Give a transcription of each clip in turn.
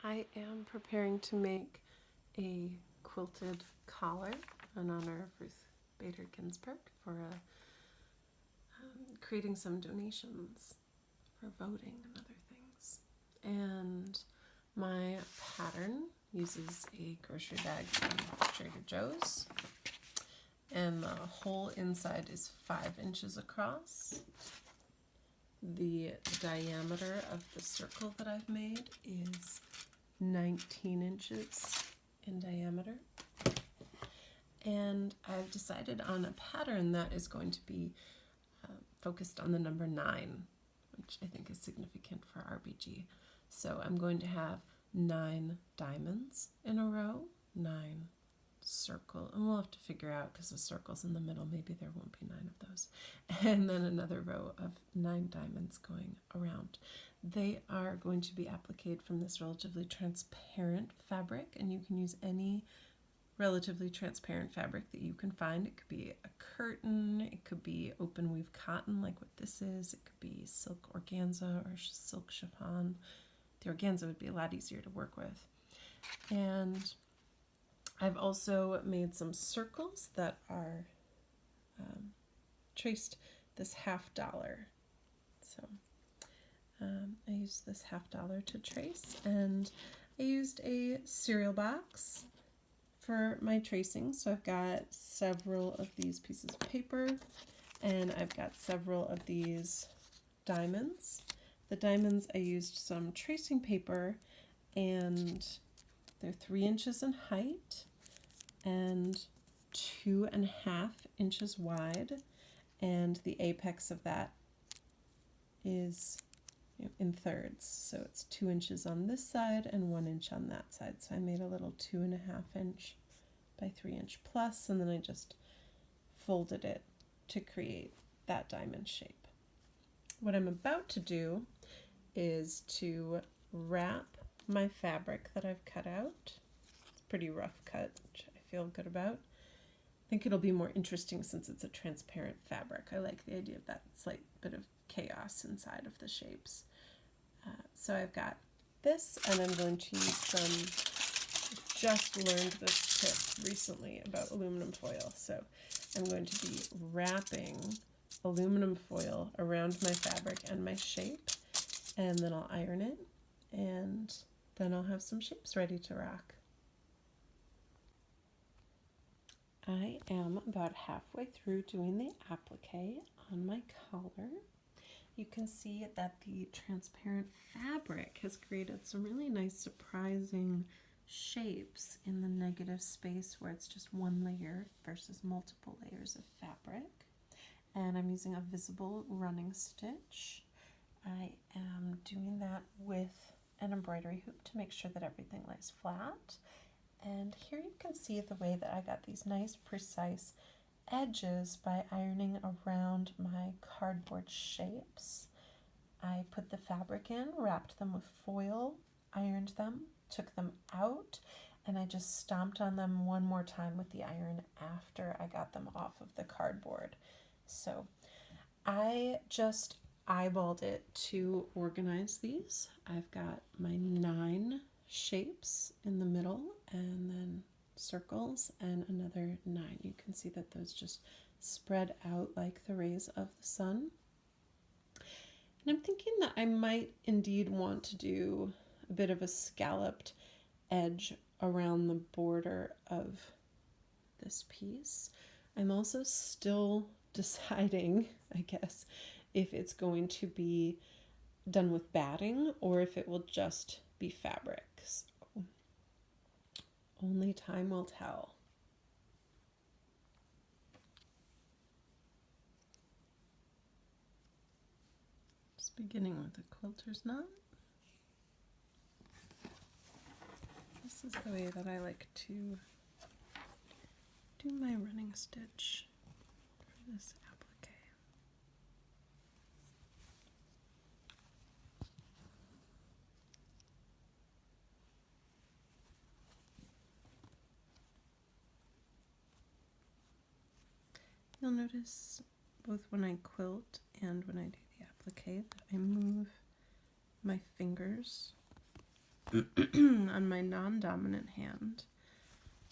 I am preparing to make a quilted collar in honor of Ruth Bader Ginsburg for creating some donations for voting and other things. And my pattern uses a grocery bag from Trader Joe's, and the whole inside is 5 inches across. The diameter of the circle that I've made is 19 inches in diameter. And I've decided on a pattern that is going to be focused on the number 9, which I think is significant for RBG. So I'm going to have 9 diamonds in a row, 9 circle, and we'll have to figure out, because the circle's in the middle, maybe there won't be 9 of those, and then another row of 9 diamonds going around. They are going to be appliqued from this relatively transparent fabric, and you can use any relatively transparent fabric that you can find. It could be a curtain, it could be open weave cotton like what this is, it could be silk organza or silk chiffon. The organza would be a lot easier to work with. And I've also made some circles that are traced this $50. So I used this $50 to trace, and I used a cereal box for my tracing. So I've got several of these pieces of paper, and I've got several of these diamonds. The diamonds, I used some tracing paper, and they're 3 inches in height and 2.5 inches wide, and the apex of that is in thirds. So it's 2 inches on this side and 1 inch on that side. So I made a little 2.5 inch by 3 inch plus, and then I just folded it to create that diamond shape. What I'm about to do is to wrap my fabric that I've cut out. It's a pretty rough cut, which I feel good about. I think it'll be more interesting since it's a transparent fabric. I like the idea of that slight bit of chaos inside of the shapes. So I've got this, and I'm going to use some, just learned this tip recently about aluminum foil. So I'm going to be wrapping aluminum foil around my fabric and my shape, and then I'll iron it, and then I'll have some shapes ready to rock. I am about halfway through doing the applique on my collar. You can see that the transparent fabric has created some really nice surprising shapes in the negative space where it's just one layer versus multiple layers of fabric. And I'm using a visible running stitch. I am doing that with an embroidery hoop to make sure that everything lies flat. And here you can see the way that I got these nice precise edges by ironing around my cardboard shapes. I put the fabric in, wrapped them with foil, ironed them, took them out, and I just stomped on them one more time with the iron after I got them off of the cardboard. So I just eyeballed it to organize these. I've got my 9 shapes in the middle, and then circles, and another 9. You can see that those just spread out like the rays of the sun. And I'm thinking that I might indeed want to do a bit of a scalloped edge around the border of this piece. I'm also still deciding, I guess, if it's going to be done with batting or if it will just be fabric. So only time will tell. Just beginning with a quilter's knot. This is the way that I like to do my running stitch for this applique. You'll notice both when I quilt and when I do the applique that I move my fingers on my non-dominant hand,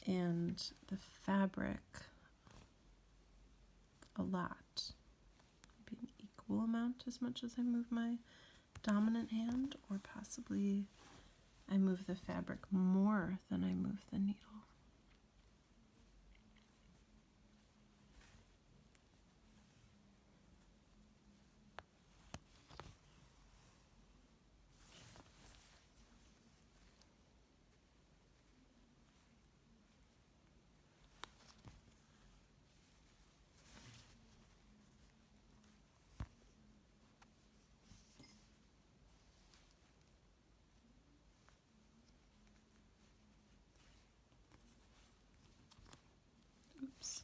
and the fabric a lot, maybe an equal amount as much as I move my dominant hand, or possibly I move the fabric more than I move the needle. Oops.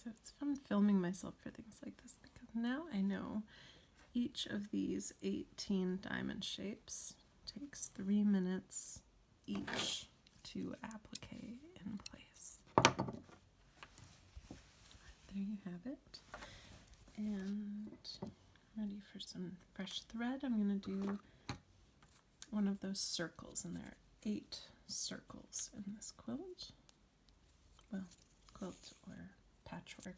So it's fun filming myself for things like this, because now I know each of these 18 diamond shapes takes 3 minutes each to applique in place. There you have it. And ready for some fresh thread. I'm going to do one of those circles, and there are 8 circles in this quilt. Well, quilt or patchwork.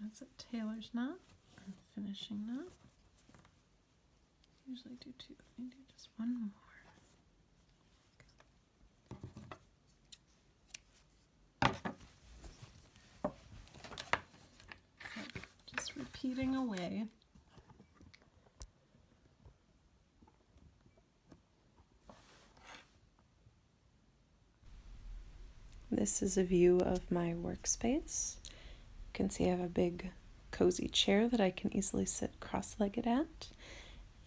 That's a tailor's knot, or finishing knot. Usually do 2. Let me do just one more. So just repeating away. This is a view of my workspace. You can see I have a big cozy chair that I can easily sit cross-legged at.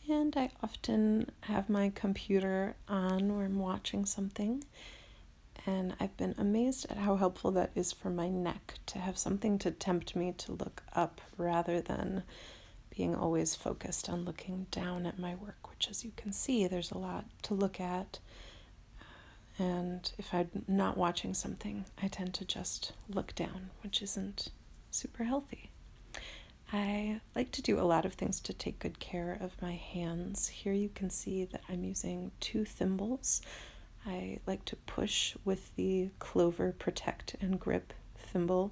And I often have my computer on where I'm watching something. And I've been amazed at how helpful that is for my neck, to have something to tempt me to look up rather than being always focused on looking down at my work, which, as you can see, there's a lot to look at. And if I'm not watching something, I tend to just look down, which isn't super healthy. I like to do a lot of things to take good care of my hands. Here you can see that I'm using 2 thimbles. I like to push with the Clover Protect and Grip thimble.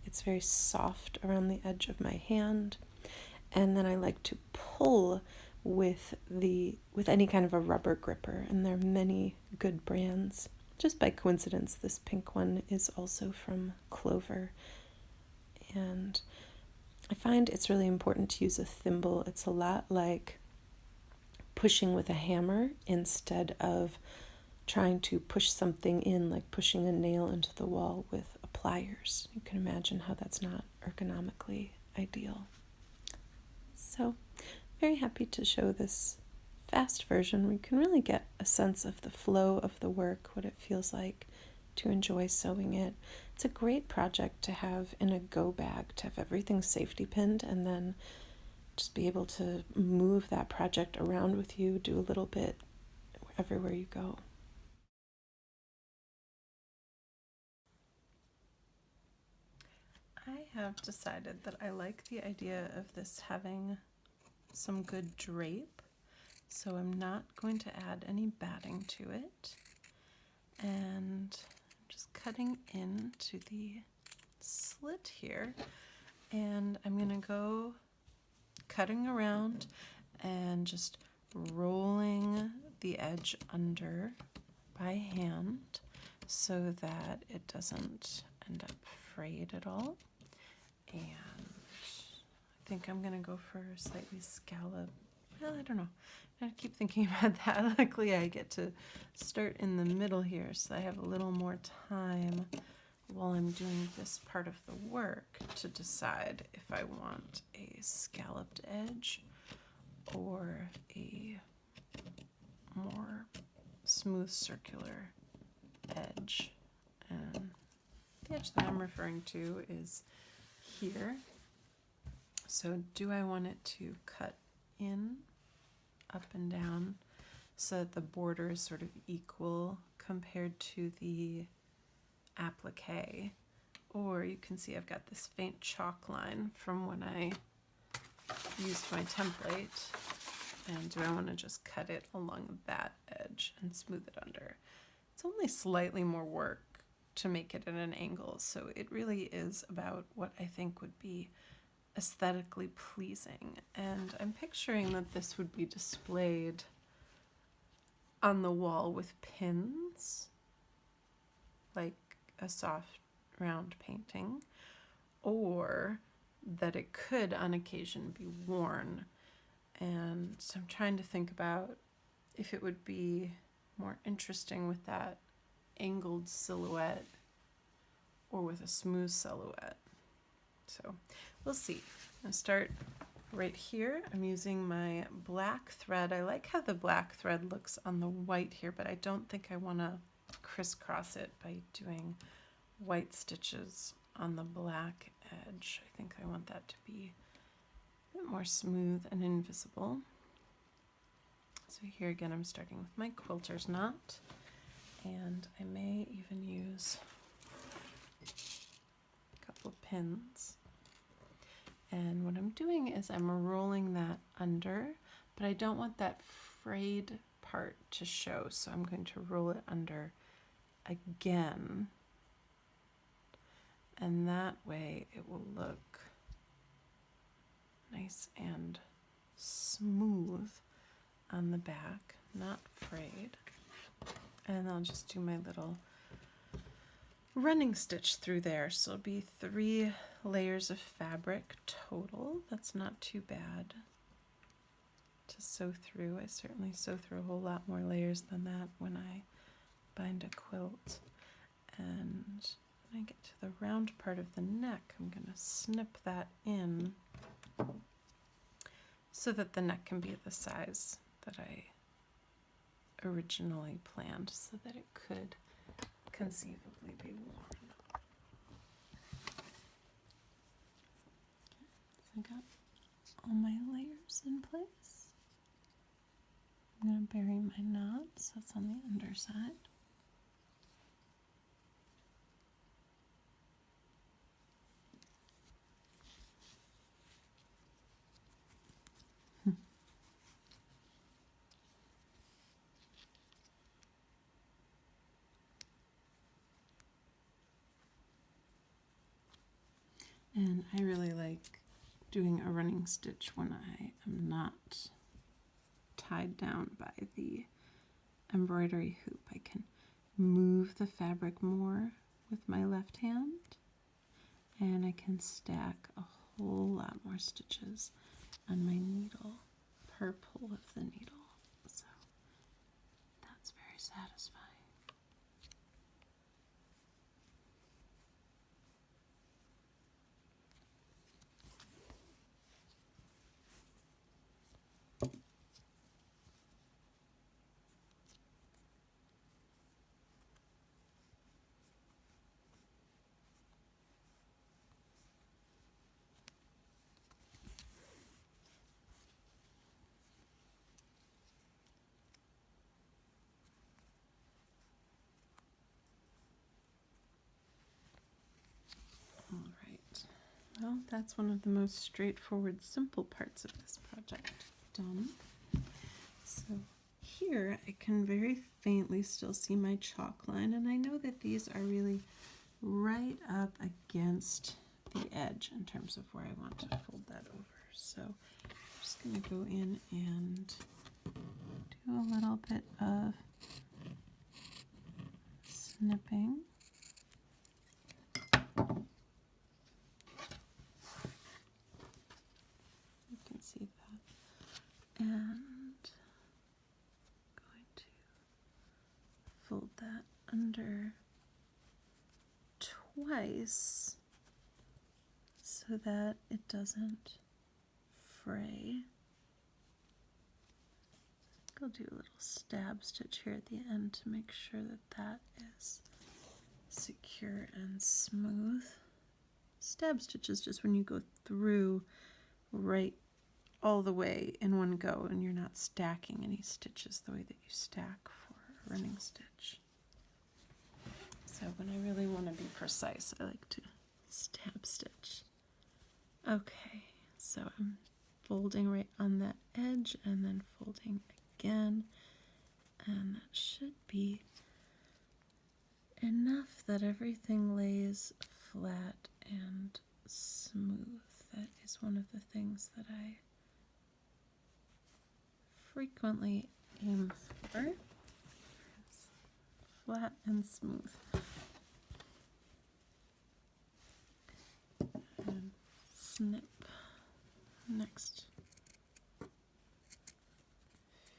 It's very soft around the edge of my hand. And then I like to pull with any kind of a rubber gripper, and there are many good brands. Just by coincidence, this pink one is also from Clover. And I find it's really important to use a thimble. It's a lot like pushing with a hammer instead of trying to push something in, like pushing a nail into the wall with pliers. You can imagine how that's not ergonomically ideal. So, very happy to show this fast version where you can really get a sense of the flow of the work, what it feels like to enjoy sewing it. It's a great project to have in a go bag, to have everything safety pinned and then just be able to move that project around with you, do a little bit everywhere you go. I have decided that I like the idea of this having some good drape, so I'm not going to add any batting to it. And I'm just cutting into the slit here, and I'm going to go cutting around and just rolling the edge under by hand so that it doesn't end up frayed at all. And I think I'm going to go for slightly scallop. Well, I don't know. I keep thinking about that. Luckily, I get to start in the middle here, so I have a little more time while I'm doing this part of the work to decide if I want a scalloped edge or a more smooth circular edge. And the edge that I'm referring to is here. So do I want it to cut in, up and down, so that the border is sort of equal compared to the applique? Or you can see I've got this faint chalk line from when I used my template. And do I want to just cut it along that edge and smooth it under? It's only slightly more work to make it at an angle, so it really is about what I think would be aesthetically pleasing. And I'm picturing that this would be displayed on the wall with pins, like a soft round painting, or that it could on occasion be worn. And so I'm trying to think about if it would be more interesting with that angled silhouette or with a smooth silhouette. So we'll see. I'm going to start right here. I'm using my black thread. I like how the black thread looks on the white here, but I don't think I want to crisscross it by doing white stitches on the black edge. I think I want that to be a bit more smooth and invisible. So here again, I'm starting with my quilter's knot, and I may even use a couple of pins. And what I'm doing is I'm rolling that under, but I don't want that frayed part to show, so I'm going to roll it under again, and that way it will look nice and smooth on the back, not frayed. And I'll just do my little running stitch through there. So it'll be 3 layers of fabric total. That's not too bad to sew through. I certainly sew through a whole lot more layers than that when I bind a quilt. And when I get to the round part of the neck, I'm going to snip that in so that the neck can be the size that I originally planned, so that it could conceivably be worn. So I got all my layers in place. I'm going to bury my knot, so it's on the underside. And I really like doing a running stitch when I am not tied down by the embroidery hoop. I can move the fabric more with my left hand, and I can stack a whole lot more stitches on my needle per pull of the needle. So that's very satisfying. All right. Well, that's one of the most straightforward, simple parts of this project done. So here I can very faintly still see my chalk line, and I know that these are really right up against the edge in terms of where I want to fold that over. So I'm just going to go in and do a little bit of snipping. You can see that. And going to fold that under twice so that it doesn't fray. I'll do a little stab stitch here at the end to make sure that that is secure and smooth. Stab stitch is just when you go through right all the way in one go and you're not stacking any stitches the way that you stack for a running stitch. So when I really want to be precise, I like to stab stitch. Okay, so I'm folding right on that edge and then folding again, and that should be enough that everything lays flat and smooth. That is one of the things that I frequently aim for, flat and smooth. And snip next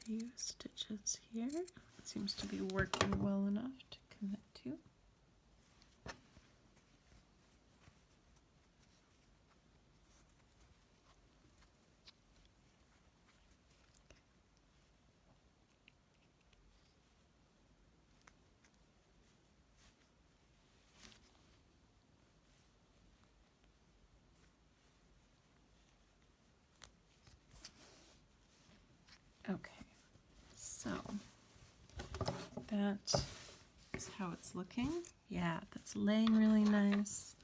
few stitches here. It seems to be working well enough to commit to. Okay, so that is how it's looking. Yeah, that's laying really nice.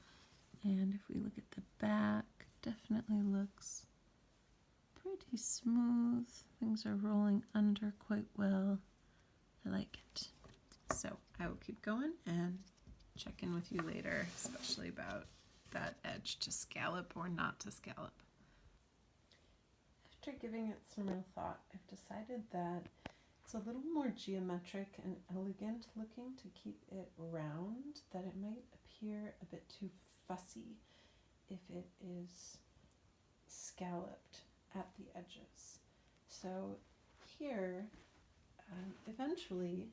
And if we look at the back, definitely looks pretty smooth. Things are rolling under quite well. I like it. So I will keep going and check in with you later, especially about that edge to scallop or not to scallop. After giving it some real thought, I've decided that it's a little more geometric and elegant looking to keep it round, that it might appear a bit too fussy if it is scalloped at the edges. So here, eventually,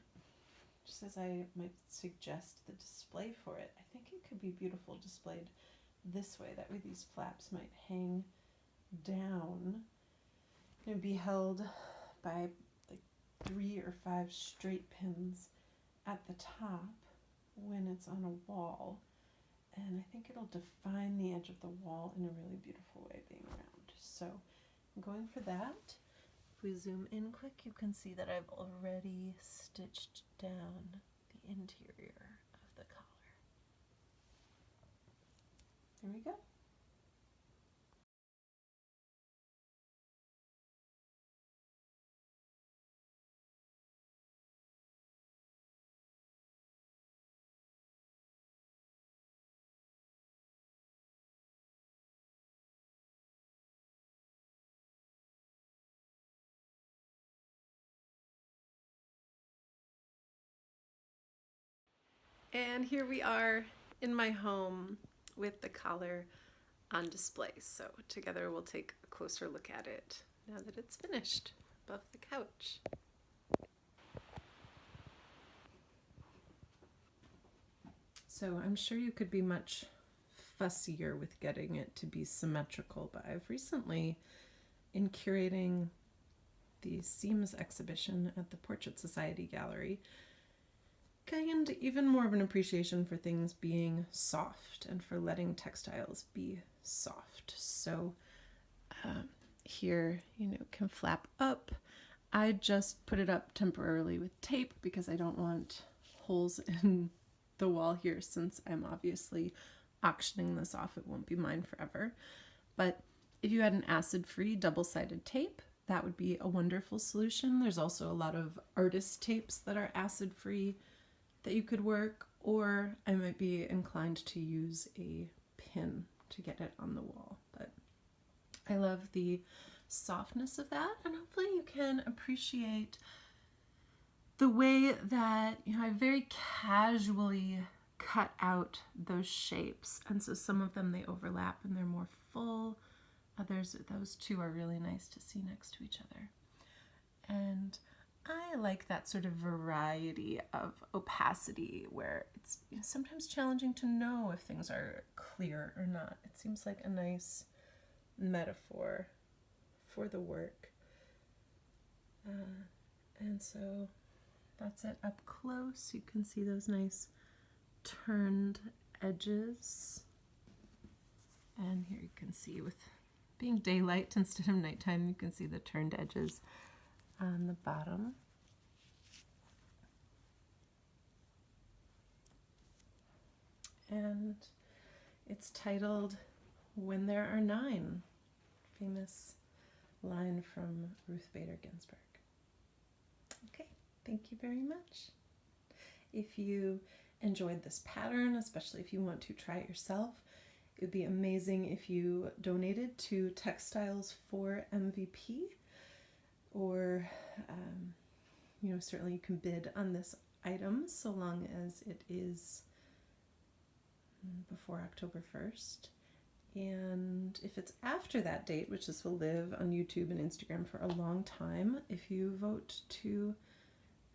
just as I might suggest the display for it, I think it could be beautiful displayed this way. That way these flaps might hang down and be held by like 3 or 5 straight pins at the top when it's on a wall. And I think it'll define the edge of the wall in a really beautiful way being round. So I'm going for that. If we zoom in quick, you can see that I've already stitched down the interior of the collar. There we go. And here we are in my home with the collar on display. So together we'll take a closer look at it now that it's finished above the couch. So I'm sure you could be much fussier with getting it to be symmetrical, but I've recently, in curating the Seams exhibition at the Portrait Society Gallery, gained even more of an appreciation for things being soft and for letting textiles be soft. So here, can flap up. I just put it up temporarily with tape because I don't want holes in the wall here, since I'm obviously auctioning this off. It won't be mine forever. But if you had an acid-free double-sided tape, that would be a wonderful solution. There's also a lot of artist tapes that are acid-free that you could work, or I might be inclined to use a pin to get it on the wall. But I love the softness of that, and hopefully you can appreciate the way that I very casually cut out those shapes. And so some of them, they overlap and they're more full. Others, those two are really nice to see next to each other. And I like that sort of variety of opacity where it's sometimes challenging to know if things are clear or not. It seems like a nice metaphor for the work. And so that's it up close. You can see those nice turned edges. And here you can see, with being daylight instead of nighttime, you can see the turned edges on the bottom. And it's titled "When There Are Nine," famous line from Ruth Bader Ginsburg. Okay, thank you very much. If you enjoyed this pattern, especially if you want to try it yourself, it would be amazing if you donated to Textiles for MVP, or certainly you can bid on this item so long as it is before October 1st. And if it's after that date, which this will live on YouTube and Instagram for a long time, if you vote to,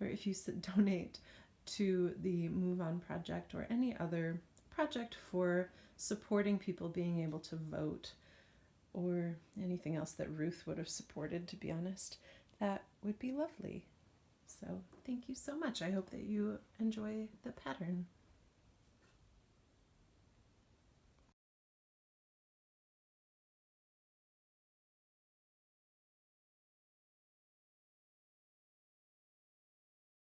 or if you donate to the Move On Project or any other project for supporting people being able to vote, or anything else that Ruth would have supported, to be honest, that would be lovely. So thank you so much. I hope that you enjoy the pattern.